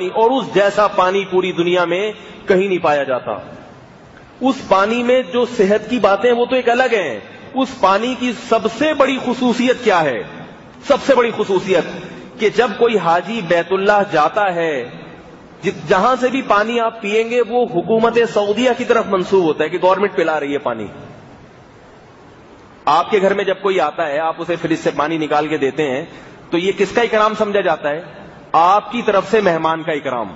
اور اس جیسا پانی پوری دنیا میں کہیں نہیں پایا جاتا۔ اس پانی میں جو صحت کی باتیں وہ تو ایک الگ ہیں۔ اس پانی کی سب سے بڑی خصوصیت کیا ہے؟ سب سے بڑی خصوصیت کہ جب کوئی حاجی بیت اللہ جاتا ہے، جہاں سے بھی پانی آپ پیئیں گے وہ حکومت سعودیہ کی طرف منسوب ہوتا ہے کہ گورنمنٹ پلا رہی ہے پانی۔ آپ کے گھر میں جب کوئی آتا ہے، آپ اسے فریج سے پانی نکال کے دیتے ہیں تو یہ کس کا اکرام سمجھا جاتا ہے؟ آپ کی طرف سے مہمان کا اکرام۔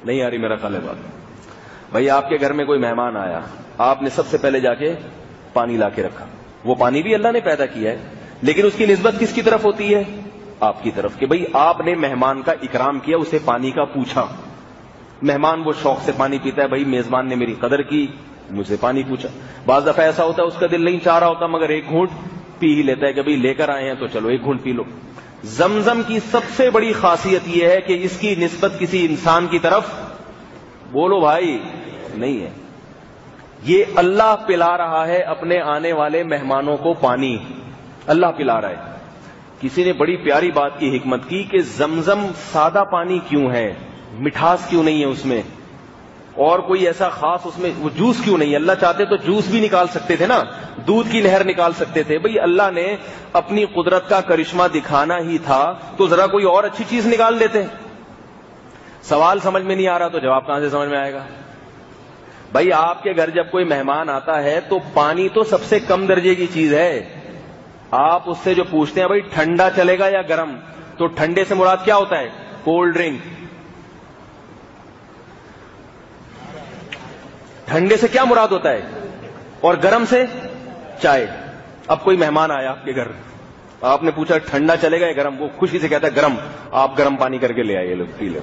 نہیں آ رہی میرا خیال ہے بات؟ بھائی آپ کے گھر میں کوئی مہمان آیا، آپ نے سب سے پہلے جا کے پانی لا کے رکھا۔ وہ پانی بھی اللہ نے پیدا کیا ہے، لیکن اس کی نسبت کس کی طرف ہوتی ہے؟ آپ کی طرف، کہ بھئی آپ نے مہمان کا اکرام کیا، اسے پانی کا پوچھا۔ مہمان وہ شوق سے پانی پیتا ہے، بھئی میزبان نے میری قدر کی، مجھ سے پانی پوچھا۔ بعض دفعہ ایسا ہوتا ہے اس کا دل نہیں چاہ رہا ہوتا مگر ایک گھونٹ پی ہی لیتا ہے کہ بھئی لے کر آئے ہیں تو چلو ایک گھونٹ پی لو۔ زمزم کی سب سے بڑی خاصیت یہ ہے کہ اس کی نسبت کسی انسان کی طرف، بولو بھائی، نہیں ہے۔ یہ اللہ پلا رہا ہے اپنے آنے والے مہمانوں کو پانی، اللہ پلا رہا ہے۔ کسی نے بڑی پیاری بات کی، حکمت کی، کہ زمزم سادہ پانی کیوں ہے، مٹھاس کیوں نہیں ہے اس میں، اور کوئی ایسا خاص اس میں وہ جوس کیوں نہیں ہے؟ اللہ چاہتے تو جوس بھی نکال سکتے تھے نا، دودھ کی نہر نکال سکتے تھے۔ بھئی اللہ نے اپنی قدرت کا کرشمہ دکھانا ہی تھا تو ذرا کوئی اور اچھی چیز نکال دیتے۔ سوال سمجھ میں نہیں آ رہا تو جواب کہاں سے سمجھ میں آئے گا؟ بھئی آپ کے گھر جب کوئی مہمان آتا ہے تو پانی تو سب سے کم درجے کی چیز ہے۔ آپ اس سے جو پوچھتے ہیں بھئی ٹھنڈا چلے گا یا گرم، تو ٹھنڈے سے مراد کیا ہوتا ہے؟ Cold drink. ٹھنڈے سے کیا مراد ہوتا ہے؟ اور گرم سے چائے۔ اب کوئی مہمان آیا آپ کے گھر، آپ نے پوچھا ٹھنڈا چلے گا یا گرم، وہ خوشی سے کہتا ہے گرم، آپ گرم پانی کر کے لے آئیے، لوگ پی لو۔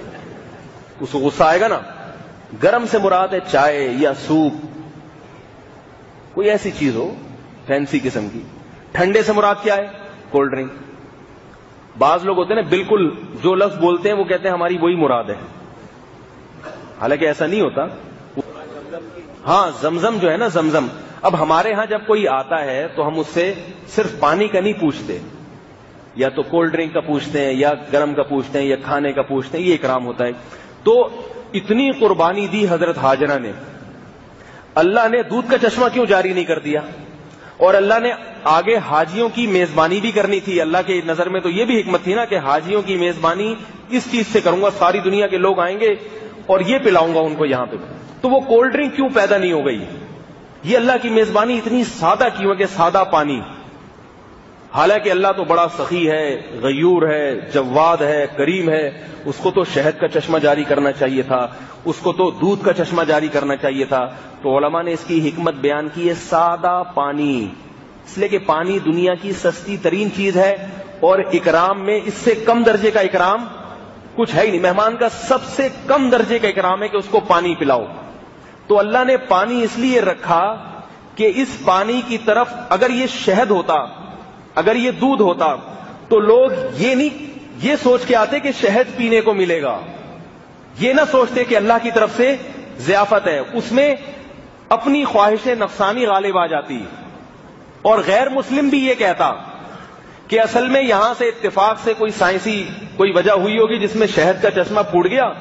اس کو غصہ آئے گا نا۔ گرم سے مراد ہے چائے یا سوپ، کوئی ایسی چیز ہو فینسی قسم کی۔ ٹھنڈے سے مراد کیا ہے؟ Cold drink. بعض لوگ ہوتے ہیں نا بالکل جو لفظ بولتے ہیں وہ کہتے ہیں ہماری وہی مراد ہے، حالانکہ ایسا نہیں ہوتا۔ ہاں زمزم جو ہے نا، زمزم، اب ہمارے ہاں جب کوئی آتا ہے تو ہم اس سے صرف پانی کا نہیں پوچھتے، یا تو کولڈ ڈرنک کا پوچھتے ہیں، یا گرم کا پوچھتے ہیں، یا کھانے کا پوچھتے ہیں، یہ اکرام ہوتا ہے۔ تو اتنی قربانی دی حضرت ہاجرہ نے، اللہ نے دودھ کا چشمہ کیوں جاری نہیں کر دیا؟ اور اللہ نے آگے حاجیوں کی میزبانی بھی کرنی تھی۔ اللہ کے نظر میں تو یہ بھی حکمت تھی نا کہ حاجیوں کی میزبانی اس چیز سے کروں گا، ساری دنیا کے لوگ آئیں گے اور یہ پلاؤں گا ان کو یہاں پہ۔ تو وہ کولڈ ڈرنک کیوں پیدا نہیں ہو گئی؟ یہ اللہ کی میزبانی اتنی سادہ کیوں ہے کہ سادہ پانی؟ حالانکہ اللہ تو بڑا سخی ہے، غیور ہے، جواد ہے، کریم ہے، اس کو تو شہد کا چشمہ جاری کرنا چاہیے تھا، اس کو تو دودھ کا چشمہ جاری کرنا چاہیے تھا۔ تو علماء نے اس کی حکمت بیان کی ہے، سادہ پانی، اس لیے کہ پانی دنیا کی سستی ترین چیز ہے، اور اکرام میں اس سے کم درجے کا اکرام کچھ ہے ہی نہیں۔ مہمان کا سب سے کم درجے کا اکرام ہے کہ اس کو پانی پلاؤ۔ تو اللہ نے پانی اس لیے رکھا کہ اس پانی کی طرف اگر یہ شہد ہوتا، اگر یہ دودھ ہوتا، تو لوگ یہ سوچ کے آتے کہ شہد پینے کو ملے گا، یہ نہ سوچتے کہ اللہ کی طرف سے ضیافت ہے۔ اس میں اپنی خواہش نفسانی غالب آ جاتی، اور غیر مسلم بھی یہ کہتا کہ اصل میں یہاں سے اتفاق سے کوئی سائنسی کوئی وجہ ہوئی ہوگی جس میں شہد کا چشمہ پھوٹ گیا،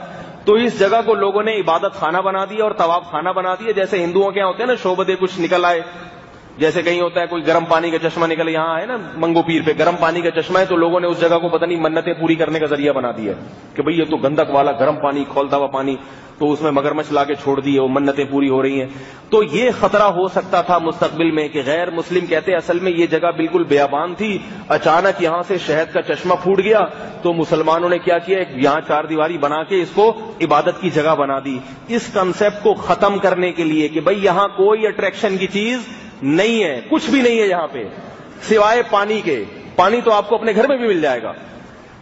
تو اس جگہ کو لوگوں نے عبادت خانہ بنا دیا اور طواف خانہ بنا دیا۔ جیسے ہندوؤں کے یہاں ہوتے ہیں نا شعبدے کچھ نکل آئے، جیسے کہیں ہوتا ہے کوئی گرم پانی کا چشمہ نکل، یہاں ہے نا منگو پیر پہ گرم پانی کا چشمہ ہے، تو لوگوں نے اس جگہ کو پتہ نہیں منتیں پوری کرنے کا ذریعہ بنا دیا کہ بھئی یہ تو گندک والا گرم پانی، کھولتا ہوا پانی، تو اس میں مگرمچھ لا کے چھوڑ دیے، وہ منتیں پوری ہو رہی ہیں۔ تو یہ خطرہ ہو سکتا تھا مستقبل میں کہ غیر مسلم کہتے اصل میں یہ جگہ بالکل بیابان تھی، اچانک یہاں سے شہد کا چشمہ پھوٹ گیا، تو مسلمانوں نے کیا کیا، یہاں چار دیواری بنا کے اس کو عبادت کی جگہ بنا دی۔ اس کنسپٹ کو ختم کرنے کے لیے کہ بھئی یہاں کوئی اٹریکشن کی چیز نہیں ہے، کچھ بھی نہیں ہے یہاں پہ سوائے پانی کے۔ پانی تو آپ کو اپنے گھر میں بھی مل جائے گا۔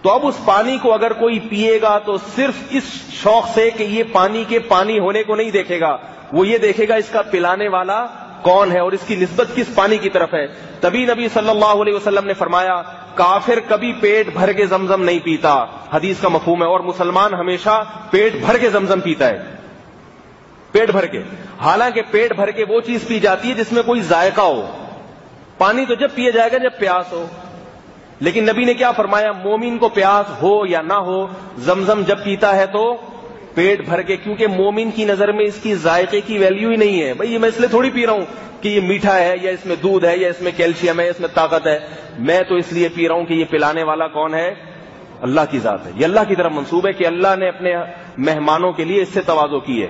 تو اب اس پانی کو اگر کوئی پیے گا تو صرف اس شوق سے کہ یہ پانی کے پانی ہونے کو نہیں دیکھے گا، وہ یہ دیکھے گا اس کا پلانے والا کون ہے اور اس کی نسبت کس پانی کی طرف ہے۔ تبھی نبی صلی اللہ علیہ وسلم نے فرمایا کافر کبھی پیٹ بھر کے زمزم نہیں پیتا، حدیث کا مفہوم ہے، اور مسلمان ہمیشہ پیٹ بھر کے زمزم پیتا ہے، پیٹ بھر کے۔ حالانکہ پیٹ بھر کے وہ چیز پی جاتی ہے جس میں کوئی ذائقہ ہو، پانی تو جب پیا جائے گا جب پیاس ہو۔ لیکن نبی نے کیا فرمایا؟ مومن کو پیاس ہو یا نہ ہو زمزم جب پیتا ہے تو پیٹ بھر کے، کیونکہ مومن کی نظر میں اس کی ذائقے کی ویلیو ہی نہیں ہے. بھائی یہ میں اس لیے تھوڑی پی رہا ہوں کہ یہ میٹھا ہے یا اس میں دودھ ہے یا اس میں کیلشیم ہے یا اس میں طاقت ہے. میں تو اس لیے پی رہا ہوں کہ یہ پلانے والا کون ہے؟ اللہ کی ذات ہے. یہ اللہ کی طرف منسوب ہے کہ اللہ نے اپنے مہمانوں کے لیے اس سے تواضع کی ہے.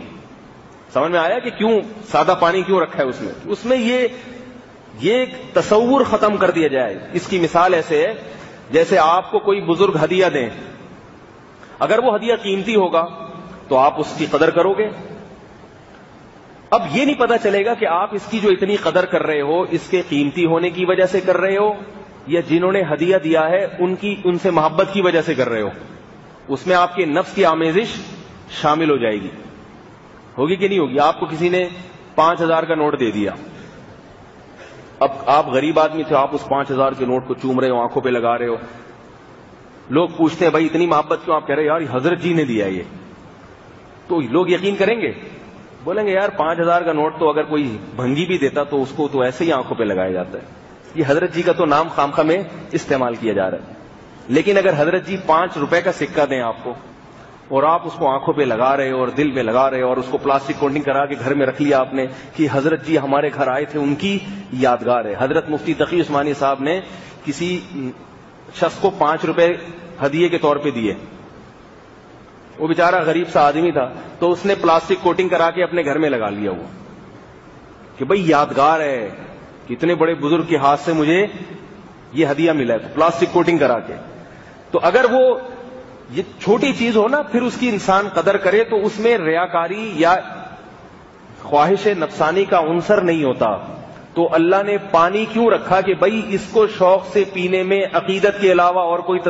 سمجھ میں آیا کہ کیوں سادہ پانی کیوں رکھا ہے اس میں یہ ایک تصور ختم کر دیا جائے. اس کی مثال ایسے ہے جیسے آپ کو کوئی بزرگ ہدیہ دیں، اگر وہ ہدیہ قیمتی ہوگا تو آپ اس کی قدر کرو گے. اب یہ نہیں پتا چلے گا کہ آپ اس کی جو اتنی قدر کر رہے ہو اس کے قیمتی ہونے کی وجہ سے کر رہے ہو یا جنہوں نے ہدیہ دیا ہے ان سے محبت کی وجہ سے کر رہے ہو. اس میں آپ کے نفس کی آمیزش شامل ہو جائے گی. ہوگی کہ نہیں ہوگی؟ آپ کو کسی نے 5,000 کا نوٹ دے دیا، اب آپ غریب آدمی تھے، آپ اس 5,000 کے نوٹ کو چوم رہے ہو، آنکھوں پہ لگا رہے ہو. لوگ پوچھتے ہیں بھائی اتنی محبت کیوں؟ آپ کہہ رہے یار حضرت جی نے دیا یہ. تو لوگ یقین کریں گے؟ بولیں گے یار 5,000 کا نوٹ تو اگر کوئی بھنگی بھی دیتا تو اس کو تو ایسے ہی آنکھوں پہ لگایا جاتا ہے. یہ حضرت جی کا تو نام خامخواہ میں استعمال کیا جا رہا ہے. لیکن اگر حضرت جی 5 روپے کا سکہ دیں آپ کو اور آپ اس کو آنکھوں پہ لگا رہے ہو اور دل میں لگا رہے ہو اور اس کو پلاسٹک کوٹنگ کرا کے گھر میں رکھ لیا آپ نے کہ حضرت جی ہمارے گھر آئے تھے، ان کی یادگار ہے. حضرت مفتی تقی عثمانی صاحب نے کسی شخص کو 5 روپے ہدیے کے طور پہ دیے. وہ بیچارہ غریب سا آدمی تھا تو اس نے پلاسٹک کوٹنگ کرا کے اپنے گھر میں لگا لیا وہ کہ بھئی یادگار ہے کہ اتنے بڑے بزرگ کے ہاتھ سے مجھے یہ ہدیہ ملا ہے، پلاسٹک کوٹنگ کرا کے. تو اگر وہ یہ چھوٹی چیز ہو نا پھر اس کی انسان قدر کرے تو اس میں ریاکاری یا خواہش نفسانی کا عنصر نہیں ہوتا. تو اللہ نے پانی کیوں رکھا کہ بھئی اس کو شوق سے پینے میں عقیدت کے علاوہ اور کوئی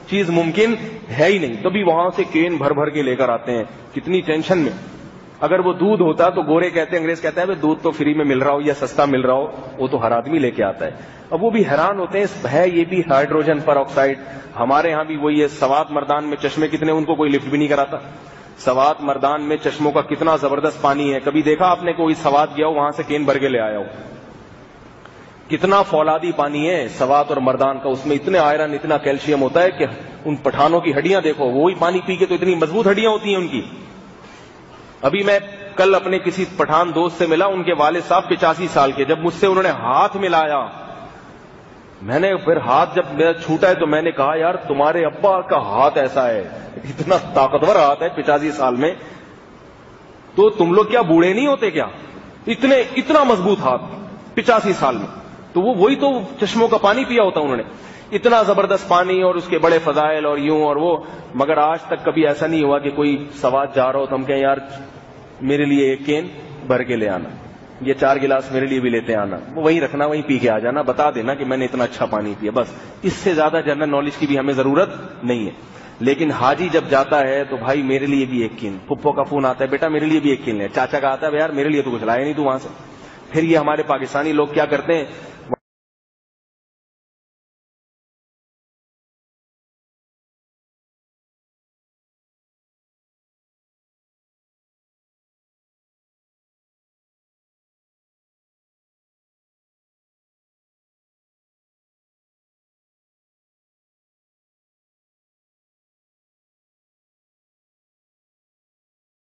چیز ممکن ہے ہی نہیں. تبھی وہاں سے کین بھر بھر کے لے کر آتے ہیں کتنی ٹینشن میں. اگر وہ دودھ ہوتا تو گورے کہتے ہیں، انگریز کہتا ہے دودھ تو فری میں مل رہا ہو یا سستا مل رہا ہو وہ تو ہر آدمی لے کے آتا ہے. اب وہ بھی حیران ہوتے ہیں ہے یہ بھی ہائیڈروجن پر آکسائڈ. ہمارے ہاں بھی وہی ہے. سوات مردان میں چشمے کتنے، ان کو کوئی لفٹ بھی نہیں کراتا. سوات مردان میں چشموں کا کتنا زبردست پانی ہے. کبھی دیکھا آپ نے کوئی سوات گیا ہو وہاں سے کین بھر کے لے آیا ہو؟ کتنا فولادی پانی ہے سوات اور مردان کا. اس میں اتنے آئرن اتنا کیلشیم ہوتا ہے کہ ان پٹھانوں کی ہڈیاں دیکھو، وہی پانی پی کے تو اتنی مضبوط ہڈیاں ہوتی ہیں ان کی. ابھی میں کل اپنے کسی پٹھان دوست سے ملا، ان کے والد صاحب 85 سال کے. جب مجھ سے انہوں نے ہاتھ ملایا، میں نے پھر ہاتھ جب میرا چھوٹا ہے تو میں نے کہا یار تمہارے ابا کا ہاتھ ایسا ہے، اتنا طاقتور ہاتھ ہے 85 سال میں، تو تم لوگ کیا بوڑھے نہیں ہوتے کیا؟ اتنا مضبوط ہاتھ 85 سال میں. تو وہی تو چشموں کا پانی پیا ہوتا انہوں نے، اتنا زبردست پانی اور اس کے بڑے فضائل اور یوں اور وہ. مگر آج تک کبھی ایسا نہیں ہوا کہ کوئی سوات جا رہا ہو تو ہم کہیں یار میرے لیے ایک کین بھر کے لے آنا، یہ 4 گلاس میرے لیے بھی لیتے آنا، وہ وہیں رکھنا وہیں پی کے آ جانا، بتا دینا کہ میں نے اتنا اچھا پانی پیا. بس اس سے زیادہ جنرل نالج کی بھی ہمیں ضرورت نہیں ہے. لیکن حاجی جب جاتا ہے تو بھائی میرے لیے بھی ایک کین، پھپھو کا فون آتا ہے بیٹا میرے لیے بھی ایک کین لے، چاچا کا آتا ہے یار میرے لیے تو کچھ لایا نہیں تو وہاں سے. پھر یہ ہمارے پاکستانی لوگ کیا کرتے ہیں